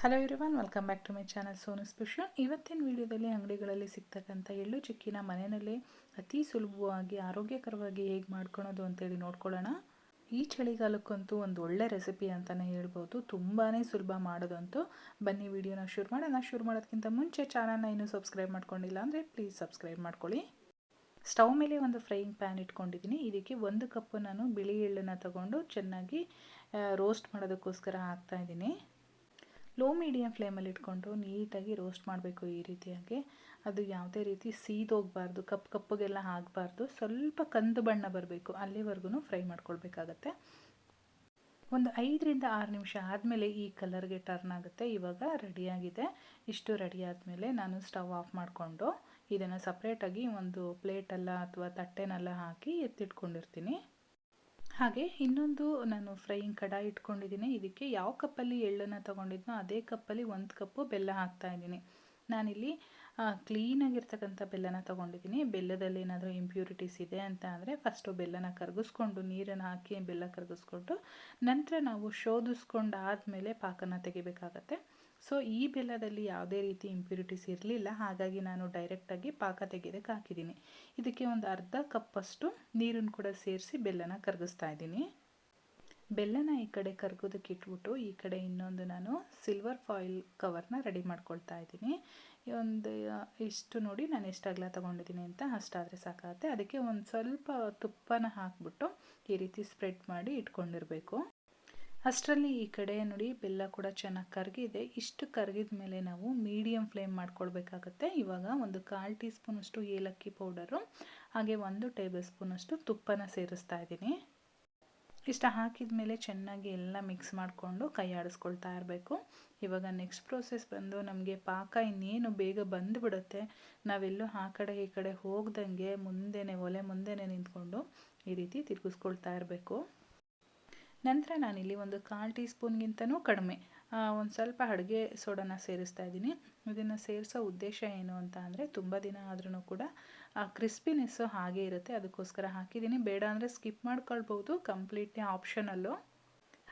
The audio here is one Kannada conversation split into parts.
Hello everyone, welcome back to my channel Sonu special. ಇವತ್ತಿನ ವಿಡಿಯೋದಲ್ಲಿ ಅಂಗಡಿಗಳಲ್ಲಿ ಸಿಗ್ತಕ್ಕಂಥ ಎಳ್ಳು ಚಿಕ್ಕಿನ ಮನೆಯಲ್ಲೇ ಅತಿ ಸುಲಭವಾಗಿ ಆರೋಗ್ಯಕರವಾಗಿ ಹೇಗೆ ಮಾಡ್ಕೊಳೋದು ಅಂತೇಳಿ ನೋಡ್ಕೊಳ್ಳೋಣ. ಈ ಚಳಿಗಾಲಕ್ಕಂತೂ ಒಂದು ಒಳ್ಳೆ ರೆಸಿಪಿ ಅಂತಲೇ ಹೇಳ್ಬೋದು. ತುಂಬಾ ಸುಲಭ ಮಾಡೋದಂತೂ. ಬನ್ನಿ ವಿಡಿಯೋನ ಶುರು ಮಾಡೋಣ. ಶುರು ಮಾಡೋದಕ್ಕಿಂತ ಮುಂಚೆ ಚಾನಲ್ನ ಇನ್ನೂ ಸಬ್ಸ್ಕ್ರೈಬ್ ಮಾಡ್ಕೊಂಡಿಲ್ಲ ಅಂದರೆ ಪ್ಲೀಸ್ ಸಬ್ಸ್ಕ್ರೈಬ್ ಮಾಡ್ಕೊಳ್ಳಿ. ಸ್ಟವ್ ಮೇಲೆ ಒಂದು ಫ್ರೈಯಿಂಗ್ ಪ್ಯಾನ್ ಇಟ್ಕೊಂಡಿದ್ದೀನಿ. ಇದಕ್ಕೆ 1 ಕಪ್ ನಾನು ಬಿಳಿ ಎಳ್ಳನ್ನು ತಗೊಂಡು ಚೆನ್ನಾಗಿ ರೋಸ್ಟ್ ಮಾಡೋದಕ್ಕೋಸ್ಕರ ಹಾಕ್ತಾಯಿದ್ದೀನಿ. ಲೋ ಮೀಡಿಯಮ್ ಫ್ಲೇಮಲ್ಲಿ ಇಟ್ಕೊಂಡು ನೀಟಾಗಿ ರೋಸ್ಟ್ ಮಾಡಬೇಕು. ಈ ರೀತಿಯಾಗಿ ಅದು ಯಾವುದೇ ರೀತಿ ಸೀದೋಗಬಾರ್ದು, ಕಪ್ಪಗೆಲ್ಲ ಆಗಬಾರ್ದು. ಸ್ವಲ್ಪ ಕಂದು ಬಣ್ಣ ಬರಬೇಕು, ಅಲ್ಲಿವರೆಗೂ ಫ್ರೈ ಮಾಡ್ಕೊಳ್ಬೇಕಾಗತ್ತೆ. ಒಂದು 5ರಿಂದ 6 ನಿಮಿಷ ಆದಮೇಲೆ ಈ ಕಲರ್ಗೆ ಟರ್ನ್ ಆಗುತ್ತೆ. ಇವಾಗ ರೆಡಿಯಾಗಿದೆ. ಇಷ್ಟು ರೆಡಿ ಆದಮೇಲೆ ನಾನು ಸ್ಟವ್ ಆಫ್ ಮಾಡಿಕೊಂಡು ಇದನ್ನು ಸಪ್ರೇಟಾಗಿ ಒಂದು ಪ್ಲೇಟಲ್ಲ ಅಥವಾ ತಟ್ಟೆನೆಲ್ಲ ಹಾಕಿ ಎತ್ತಿಟ್ಕೊಂಡಿರ್ತೀನಿ. ಹಾಗೆ ಇನ್ನೊಂದು ನಾನು ಫ್ರೈಯಿಂಗ್ ಕಡಾಯಿ ಇಟ್ಕೊಂಡಿದ್ದೀನಿ. ಇದಕ್ಕೆ ಯಾವ ಕಪ್ಪಲ್ಲಿ ಎಳ್ಳನ್ನು ತೊಗೊಂಡಿದ್ನೋ ಅದೇ ಕಪ್ಪಲ್ಲಿ 1 ಕಪ್ಪು ಬೆಲ್ಲ ಹಾಕ್ತಾಯಿದ್ದೀನಿ. ನಾನಿಲ್ಲಿ ಕ್ಲೀನಾಗಿರ್ತಕ್ಕಂಥ ಬೆಲ್ಲನ ತೊಗೊಂಡಿದ್ದೀನಿ. ಬೆಲ್ಲದಲ್ಲಿ ಏನಾದರೂ ಇಂಪ್ಯೂರಿಟೀಸ್ ಇದೆ ಅಂತ ಅಂದರೆ ಫಸ್ಟು ಬೆಲ್ಲನ ಕರಗಿಸ್ಕೊಂಡು ನೀರನ್ನು ಹಾಕಿ ಬೆಲ್ಲ ಕರಗಿಸ್ಕೊಂಡು ನಂತರ ನಾವು ಶೋಧಿಸ್ಕೊಂಡಾದಮೇಲೆ ಪಾಕನ ತೆಗಿಬೇಕಾಗತ್ತೆ. ಸೊ ಈ ಬೆಲ್ಲದಲ್ಲಿ ಯಾವುದೇ ರೀತಿ ಇಂಪ್ಯೂರಿಟೀಸ್ ಇರಲಿಲ್ಲ, ಹಾಗಾಗಿ ನಾನು ಡೈರೆಕ್ಟಾಗಿ ಪಾಕ ತೆಗೆಯೋದಕ್ಕೆ ಹಾಕಿದ್ದೀನಿ. ಇದಕ್ಕೆ ಒಂದು ಅರ್ಧ ಕಪ್ಪಷ್ಟು ನೀರನ್ನು ಕೂಡ ಸೇರಿಸಿ ಬೆಲ್ಲನ ಕರಗಿಸ್ತಾ ಇದ್ದೀನಿ. ಬೆಲ್ಲನ ಈ ಕಡೆ ಕರಗೋದಕ್ಕೆ ಇಟ್ಬಿಟ್ಟು ಈ ಕಡೆ ಇನ್ನೊಂದು ನಾನು ಸಿಲ್ವರ್ ಫಾಯಿಲ್ ಕವರ್ನ ರೆಡಿ ಮಾಡ್ಕೊಳ್ತಾ ಇದ್ದೀನಿ. ಒಂದು ಇಷ್ಟು ನೋಡಿ ನಾನು ಎಷ್ಟು ಅಗಲ ತೊಗೊಂಡಿದ್ದೀನಿ ಅಂತ, ಅಷ್ಟಾದರೆ ಸಾಕಾಗುತ್ತೆ. ಅದಕ್ಕೆ ಒಂದು ಸ್ವಲ್ಪ ತುಪ್ಪನ ಹಾಕ್ಬಿಟ್ಟು ಈ ರೀತಿ ಸ್ಪ್ರೆಡ್ ಮಾಡಿ ಇಟ್ಕೊಂಡಿರಬೇಕು. ಅಷ್ಟರಲ್ಲಿ ಈ ಕಡೆ ನೋಡಿ ಬೆಲ್ಲ ಕೂಡ ಚೆನ್ನಾಗಿ ಕರಗಿದೆ. ಇಷ್ಟು ಕರಗಿದ ಮೇಲೆ ನಾವು ಮೀಡಿಯಮ್ ಫ್ಲೇಮ್ ಮಾಡ್ಕೊಳ್ಬೇಕಾಗತ್ತೆ. ಇವಾಗ ಒಂದು 1/4 ಟೀ ಸ್ಪೂನಷ್ಟು ಏಲಕ್ಕಿ ಪೌಡರು ಹಾಗೆ 1 ಟೇಬಲ್ ಸ್ಪೂನಷ್ಟು ತುಪ್ಪನ ಸೇರಿಸ್ತಾ ಇದ್ದೀನಿ. ಇಷ್ಟ ಹಾಕಿದ ಮೇಲೆ ಚೆನ್ನಾಗಿ ಎಲ್ಲ ಮಿಕ್ಸ್ ಮಾಡಿಕೊಂಡು ಕೈ ಆಡಿಸ್ಕೊಳ್ತಾ ಇರಬೇಕು. ಇವಾಗ ನೆಕ್ಸ್ಟ್ ಪ್ರೋಸೆಸ್ ಬಂದು ನಮಗೆ ಪಾಕ ಇನ್ನೇನು ಬೇಗ ಬಂದುಬಿಡುತ್ತೆ. ನಾವೆಲ್ಲೂ ಆ ಕಡೆ ಈ ಕಡೆ ಹೋಗ್ದಂಗೆ ಒಲೆ ಮುಂದೆನೇ ನಿಂತ್ಕೊಂಡು ಈ ರೀತಿ ತಿರುಗಿಸ್ಕೊಳ್ತಾ ಇರಬೇಕು. ನಂತರ ನಾನಿಲ್ಲಿ ಒಂದು 1/4 ಟೀ ಸ್ಪೂನ್ಗಿಂತನೂ ಕಡಿಮೆ ಒಂದು ಸ್ವಲ್ಪ ಅಡುಗೆ ಸೋಡಾನ ಸೇರಿಸ್ತಾ ಇದ್ದೀನಿ. ಇದನ್ನು ಸೇರಿಸೋ ಉದ್ದೇಶ ಏನು ಅಂತ ಅಂದರೆ ತುಂಬ ದಿನ ಆದ್ರೂ ಕೂಡ ಆ ಕ್ರಿಸ್ಪಿನೆಸ್ಸು ಹಾಗೇ ಇರುತ್ತೆ, ಅದಕ್ಕೋಸ್ಕರ ಹಾಕಿದ್ದೀನಿ. ಬೇಡ ಅಂದರೆ ಸ್ಕಿಪ್ ಮಾಡ್ಕೊಳ್ಬೋದು, ಕಂಪ್ಲೀಟ್ಲಿ ಆಪ್ಷನಲ್ಲು.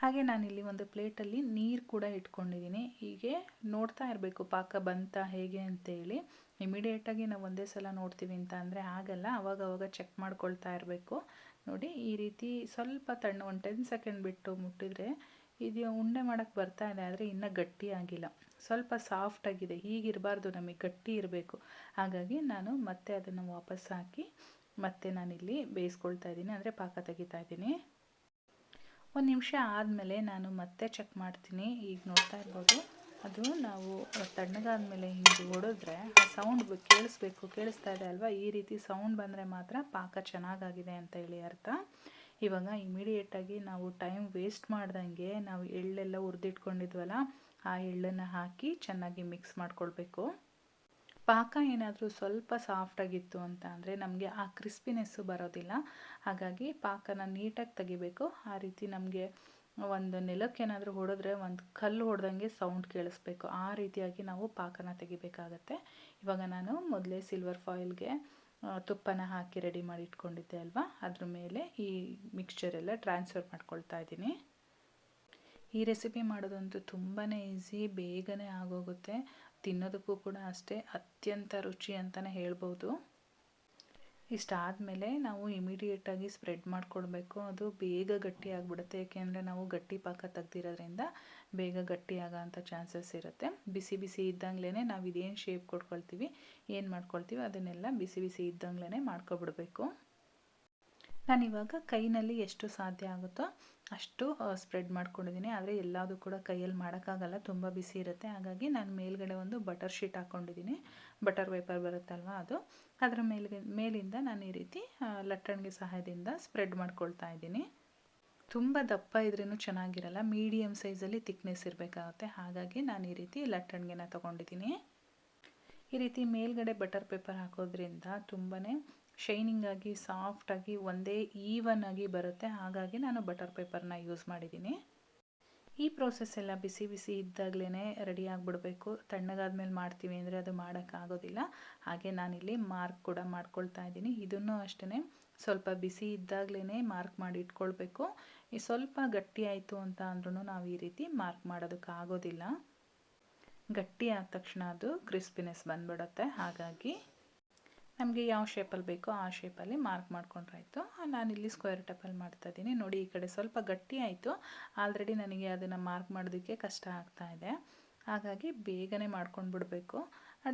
ಹಾಗೆ ನಾನಿಲ್ಲಿ ಒಂದು ಪ್ಲೇಟಲ್ಲಿ ನೀರು ಕೂಡ ಇಟ್ಕೊಂಡಿದ್ದೀನಿ. ಹೀಗೆ ನೋಡ್ತಾ ಇರಬೇಕು ಪಾಕ ಬಂತಾ ಹೇಗೆ ಅಂತೇಳಿ. ಇಮಿಡಿಯೇಟಾಗಿ ನಾವು ಒಂದೇ ಸಲ ನೋಡ್ತೀವಿ ಅಂತ ಅಂದರೆ ಆಗಲ್ಲ, ಅವಾಗವಾಗ ಚೆಕ್ ಮಾಡ್ಕೊಳ್ತಾ ಇರಬೇಕು. ನೋಡಿ ಈ ರೀತಿ ಸ್ವಲ್ಪ ತಣ್ಣಗೆ ಒಂದು 10 ಸೆಕೆಂಡ್ ಬಿಟ್ಟು ಮುಟ್ಟಿದರೆ ಇದು ಉಂಡೆ ಮಾಡೋಕ್ಕೆ ಬರ್ತಾ ಇದೆ, ಆದರೆ ಇನ್ನೂ ಗಟ್ಟಿಯಾಗಿಲ್ಲ, ಸ್ವಲ್ಪ ಸಾಫ್ಟಾಗಿದೆ. ಹೀಗಿರಬಾರ್ದು, ನಮಗೆ ಗಟ್ಟಿ ಇರಬೇಕು. ಹಾಗಾಗಿ ನಾನು ಮತ್ತೆ ಅದನ್ನು ವಾಪಸ್ ಹಾಕಿ ಮತ್ತೆ ನಾನಿಲ್ಲಿ ಬೇಯಿಸ್ಕೊಳ್ತಾ ಇದ್ದೀನಿ, ಅಂದರೆ ಪಾಕ ತೆಗಿತಾ ಇದ್ದೀನಿ. 1 ನಿಮಿಷ ಆದಮೇಲೆ ನಾನು ಮತ್ತೆ ಚೆಕ್ ಮಾಡ್ತೀನಿ. ಈಗ ನೋಡ್ತಾ ಇರ್ಬೋದು, ಅದು ನಾವು ತಣ್ಣಗಾದ್ಮೇಲೆ ಹಿಂಗೆ ಹೊಡೆದ್ರೆ ಆ ಸೌಂಡ್ ಕೇಳಿಸ್ತಾ ಇದೆ ಅಲ್ವಾ? ಈ ರೀತಿ ಸೌಂಡ್ ಬಂದರೆ ಮಾತ್ರ ಪಾಕ ಚೆನ್ನಾಗಾಗಿದೆ ಅಂತ ಹೇಳಿ ಅರ್ಥ. ಇವಾಗ ಇಮಿಡಿಯೇಟಾಗಿ ನಾವು ಟೈಮ್ ವೇಸ್ಟ್ ಮಾಡ್ದಂಗೆ ನಾವು ಎಳ್ಳೆಲ್ಲ ಹುರಿದಿಟ್ಕೊಂಡಿದ್ವಲ್ಲ, ಆ ಎಳ್ಳನ್ನು ಹಾಕಿ ಚೆನ್ನಾಗಿ ಮಿಕ್ಸ್ ಮಾಡ್ಕೊಳ್ಬೇಕು. ಪಾಕ ಏನಾದರೂ ಸ್ವಲ್ಪ ಸಾಫ್ಟಾಗಿತ್ತು ಅಂತ ಅಂದರೆ ನಮಗೆ ಆ ಕ್ರಿಸ್ಪಿನೆಸ್ಸು ಬರೋದಿಲ್ಲ. ಹಾಗಾಗಿ ಪಾಕನ ನೀಟಾಗಿ ತೆಗಿಬೇಕು. ಆ ರೀತಿ ನಮಗೆ ಒಂದು ನೆಲಕ್ಕೇನಾದರೂ ಹೊಡೆದ್ರೆ ಒಂದು ಕಲ್ಲು ಹೊಡೆದಂಗೆ ಸೌಂಡ್ ಕೇಳಿಸ್ಬೇಕು. ಆ ರೀತಿಯಾಗಿ ನಾವು ಪಾಕನ ತೆಗಿಬೇಕಾಗತ್ತೆ. ಇವಾಗ ನಾನು ಮೊದಲೇ ಸಿಲ್ವರ್ ಫಾಯಿಲ್ಗೆ ತುಪ್ಪನ ಹಾಕಿ ರೆಡಿ ಮಾಡಿ ಇಟ್ಕೊಂಡಿದ್ದೆ ಅಲ್ವಾ, ಅದ್ರ ಮೇಲೆ ಈ ಮಿಕ್ಸ್ಚರ್ ಎಲ್ಲ ಟ್ರಾನ್ಸ್ಫರ್ ಮಾಡ್ಕೊಳ್ತಾ ಇದ್ದೀನಿ. ಈ ರೆಸಿಪಿ ಮಾಡೋದಂತೂ ತುಂಬಾ ಈಸಿ, ಬೇಗನೆ ಆಗೋಗುತ್ತೆ. ತಿನ್ನೋದಕ್ಕೂ ಕೂಡ ಅಷ್ಟೇ ಅತ್ಯಂತ ರುಚಿ ಅಂತಲೇ ಹೇಳ್ಬೋದು. ಇಷ್ಟಾದಮೇಲೆ ನಾವು ಇಮಿಡಿಯೇಟಾಗಿ ಸ್ಪ್ರೆಡ್ ಮಾಡಿಕೊಡ್ಬೇಕು. ಅದು ಬೇಗ ಗಟ್ಟಿ ಆಗಿಬಿಡುತ್ತೆ, ಏಕೆಂದರೆ ನಾವು ಗಟ್ಟಿ ಪಾಕ ತೆಗ್ದಿರೋದ್ರಿಂದ ಬೇಗ ಗಟ್ಟಿ ಆಗೋಂಥ ಚಾನ್ಸಸ್ ಇರುತ್ತೆ. ಬಿಸಿ ಬಿಸಿ ಇದ್ದಂಗ್ಲೇ ನಾವು ಇದೇನು ಶೇಪ್ ಕೊಟ್ಕೊಳ್ತೀವಿ, ಏನು ಮಾಡ್ಕೊಳ್ತೀವಿ ಅದನ್ನೆಲ್ಲ ಬಿಸಿ ಬಿಸಿ ಇದ್ದಂಗ್ಲೇ ಮಾಡ್ಕೊಬಿಡ್ಬೇಕು. ನಾನಿವಾಗ ಕೈನಲ್ಲಿ ಎಷ್ಟು ಸಾಧ್ಯ ಆಗುತ್ತೋ ಅಷ್ಟು ಸ್ಪ್ರೆಡ್ ಮಾಡ್ಕೊಂಡಿದ್ದೀನಿ, ಆದರೆ ಎಲ್ಲದೂ ಕೂಡ ಕೈಯಲ್ಲಿ ಮಾಡೋಕ್ಕಾಗಲ್ಲ, ತುಂಬ ಬಿಸಿ ಇರುತ್ತೆ. ಹಾಗಾಗಿ ನಾನು ಮೇಲ್ಗಡೆ ಒಂದು ಬಟರ್ ಶೀಟ್ ಹಾಕ್ಕೊಂಡಿದ್ದೀನಿ. ಬಟರ್ ಪೇಪರ್ ಬರುತ್ತಲ್ವ ಅದು, ಅದರ ಮೇಲಿಂದ ನಾನು ಈ ರೀತಿ ಲಟ್ಟಣಿಗೆ ಸಹಾಯದಿಂದ ಸ್ಪ್ರೆಡ್ ಮಾಡ್ಕೊಳ್ತಾ ಇದ್ದೀನಿ. ತುಂಬ ದಪ್ಪ ಇದ್ರೂ ಚೆನ್ನಾಗಿರಲ್ಲ, ಮೀಡಿಯಮ್ ಸೈಜಲ್ಲಿ ತಿಕ್ನೆಸ್ ಇರಬೇಕಾಗುತ್ತೆ. ಹಾಗಾಗಿ ನಾನು ಈ ರೀತಿ ಲಟ್ಟಣಿಗೆನ ತೊಗೊಂಡಿದ್ದೀನಿ. ಈ ರೀತಿ ಮೇಲ್ಗಡೆ ಬಟರ್ ಪೇಪರ್ ಹಾಕೋದ್ರಿಂದ ತುಂಬಾ ಶೈನಿಂಗ್ ಆಗಿ ಸಾಫ್ಟಾಗಿ ಒಂದೇ ಈವನ್ ಆಗಿ ಬರುತ್ತೆ. ಹಾಗಾಗಿ ನಾನು ಬಟರ್ ಪೇಪರ್ನ ಯೂಸ್ ಮಾಡಿದ್ದೀನಿ. ಈ ಪ್ರೋಸೆಸ್ ಎಲ್ಲ ಬಿಸಿ ಬಿಸಿ ಇದ್ದಾಗಲೇ ರೆಡಿ ಆಗಿಬಿಡಬೇಕು. ತಣ್ಣಗಾದ್ಮೇಲೆ ಮಾಡ್ತೀವಿ ಅಂದರೆ ಅದು ಮಾಡೋಕ್ಕಾಗೋದಿಲ್ಲ. ಹಾಗೆ ನಾನಿಲ್ಲಿ ಮಾರ್ಕ್ ಕೂಡ ಮಾಡ್ಕೊಳ್ತಾ ಇದ್ದೀನಿ. ಇದನ್ನು ಅಷ್ಟೇ ಸ್ವಲ್ಪ ಬಿಸಿ ಇದ್ದಾಗಲೇ ಮಾರ್ಕ್ ಮಾಡಿ ಇಟ್ಕೊಳ್ಬೇಕು. ಈ ಸ್ವಲ್ಪ ಗಟ್ಟಿ ಆಯಿತು ಅಂತ ಅಂದ್ರೂ ನಾವು ಈ ರೀತಿ ಮಾರ್ಕ್ ಮಾಡೋದಕ್ಕಾಗೋದಿಲ್ಲ. ಗಟ್ಟಿ ಆದ ತಕ್ಷಣ ಅದು ಕ್ರಿಸ್ಪಿನೆಸ್ ಬಂದ್ಬಿಡುತ್ತೆ. ಹಾಗಾಗಿ ನಮಗೆ ಯಾವ ಶೇಪಲ್ಲಿ ಬೇಕೋ ಆ ಶೇಪಲ್ಲಿ ಮಾರ್ಕ್ ಮಾಡ್ಕೊಂಡ್ರಾಯ್ತು. ನಾನಿಲ್ಲಿ ಸ್ಕ್ವೇರ್ ಟೈಪಲ್ಲಿ ಮಾಡ್ತಾಯಿದ್ದೀನಿ. ನೋಡಿ ಈ ಕಡೆ ಸ್ವಲ್ಪ ಗಟ್ಟಿ ಆಯಿತು. ಆಲ್ರೆಡಿ ನನಗೆ ಅದನ್ನು ಮಾರ್ಕ್ ಮಾಡೋದಕ್ಕೆ ಕಷ್ಟ ಆಗ್ತಾಯಿದೆ. ಹಾಗಾಗಿ ಬೇಗನೆ ಮಾಡ್ಕೊಂಡು ಬಿಡಬೇಕು.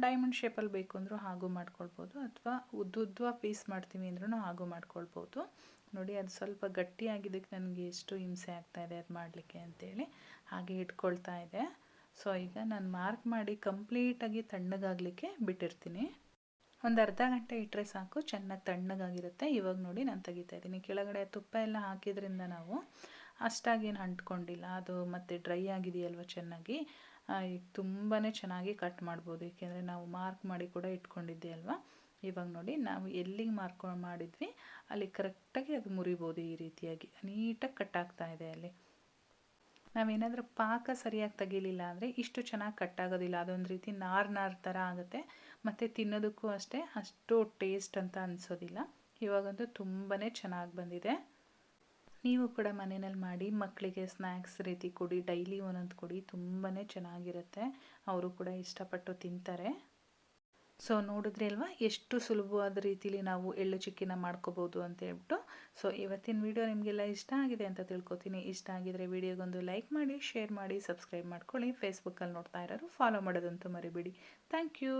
ಡೈಮಂಡ್ ಶೇಪಲ್ಲಿ ಬೇಕು ಅಂದರೂ ಹಾಗೂ ಮಾಡ್ಕೊಳ್ಬೋದು, ಅಥವಾ ಉದ್ದುದ್ದ ಪೀಸ್ ಮಾಡ್ತೀವಿ ಅಂದ್ರೂ ಹಾಗೂ ಮಾಡ್ಕೊಳ್ಬೋದು. ನೋಡಿ ಅದು ಸ್ವಲ್ಪ ಗಟ್ಟಿಯಾಗಿದ್ದಕ್ಕೆ ನನಗೆ ಎಷ್ಟು ಹಿಂಸೆ ಆಗ್ತಾಯಿದೆ ಅದು ಮಾಡಲಿಕ್ಕೆ ಅಂತೇಳಿ ಹಾಗೆ ಇಟ್ಕೊಳ್ತಾ ಇದೆ. ಸೊ ಈಗ ನಾನು ಮಾರ್ಕ್ ಮಾಡಿ ಕಂಪ್ಲೀಟಾಗಿ ತಣ್ಣಗಾಗಲಿಕ್ಕೆ ಬಿಟ್ಟಿರ್ತೀನಿ. ಒಂದು ಅರ್ಧ ಗಂಟೆ ಇಟ್ಟರೆ ಸಾಕು, ಚೆನ್ನಾಗಿ ತಣ್ಣಗಾಗಿರುತ್ತೆ. ಇವಾಗ ನೋಡಿ ನಾನು ತೆಗಿತಾ ಇದ್ದೀನಿ. ಕೆಳಗಡೆ ತುಪ್ಪ ಎಲ್ಲ ಹಾಕಿದ್ರಿಂದ ನಾವು ಅಷ್ಟಾಗೇನು ಅಂಟ್ಕೊಂಡಿಲ್ಲ, ಅದು ಮತ್ತು ಡ್ರೈ ಆಗಿದೆಯಲ್ವ ಚೆನ್ನಾಗಿ. ಈಗ ತುಂಬಾ ಚೆನ್ನಾಗಿ ಕಟ್ ಮಾಡ್ಬೋದು, ಏಕೆಂದರೆ ನಾವು ಮಾರ್ಕ್ ಮಾಡಿ ಕೂಡ ಇಟ್ಕೊಂಡಿದ್ದೆ ಅಲ್ವ. ಇವಾಗ ನೋಡಿ ನಾವು ಎಲ್ಲಿಗೆ ಮಾರ್ಕ್ ಮಾಡಿದ್ವಿ ಅಲ್ಲಿ ಕರೆಕ್ಟಾಗಿ ಅದು ಮುರಿಬೋದು. ಈ ರೀತಿಯಾಗಿ ನೀಟಾಗಿ ಕಟ್ ಆಗ್ತಾ ಇದೆ. ಅಲ್ಲಿ ನಾವೇನಾದರೂ ಪಾಕ ಸರಿಯಾಗಿ ತೆಗಿಲಿಲ್ಲ ಅಂದರೆ ಇಷ್ಟು ಚೆನ್ನಾಗಿ ಕಟ್ಟಾಗೋದಿಲ್ಲ. ಅದೊಂದು ರೀತಿ ನಾರು ಥರ ಆಗುತ್ತೆ, ಮತ್ತು ತಿನ್ನೋದಕ್ಕೂ ಅಷ್ಟೇ ಅಷ್ಟು ಟೇಸ್ಟ್ ಅಂತ ಅನಿಸೋದಿಲ್ಲ. ಇವಾಗಂತೂ ತುಂಬಾ ಚೆನ್ನಾಗಿ ಬಂದಿದೆ. ನೀವು ಕೂಡ ಮನೆಯಲ್ಲಿ ಮಾಡಿ ಮಕ್ಕಳಿಗೆ ಸ್ನ್ಯಾಕ್ಸ್ ರೀತಿ ಕೊಡಿ, ಡೈಲಿ ಒಂದೊಂದು ಕೊಡಿ, ತುಂಬಾ ಚೆನ್ನಾಗಿರುತ್ತೆ. ಅವರು ಕೂಡ ಇಷ್ಟಪಟ್ಟು ತಿಂತಾರೆ. ಸೊ ನೋಡಿದ್ರಿ ಅಲ್ವಾ ಎಷ್ಟು ಸುಲಭವಾದ ರೀತಿಲಿ ನಾವು ಎಳ್ಳು ಚಿಕ್ಕಿನ ಮಾಡ್ಕೋಬೋದು ಅಂತ ಹೇಳ್ಬಿಟ್ಟು. ಸೊ ಇವತ್ತಿನ ವಿಡಿಯೋ ನಿಮಗೆಲ್ಲ ಇಷ್ಟ ಆಗಿದೆ ಅಂತ ತಿಳ್ಕೊತೀನಿ. ಇಷ್ಟ ಆಗಿದರೆ ವಿಡಿಯೋಗೊಂದು ಲೈಕ್ ಮಾಡಿ, ಶೇರ್ ಮಾಡಿ, ಸಬ್ಸ್ಕ್ರೈಬ್ ಮಾಡ್ಕೊಳ್ಳಿ. ಫೇಸ್ಬುಕ್ಕಲ್ಲಿ ನೋಡ್ತಾ ಇರೋರು ಫಾಲೋ ಮಾಡೋದಂತೂ ಮರಿಬೇಡಿ. Thank you.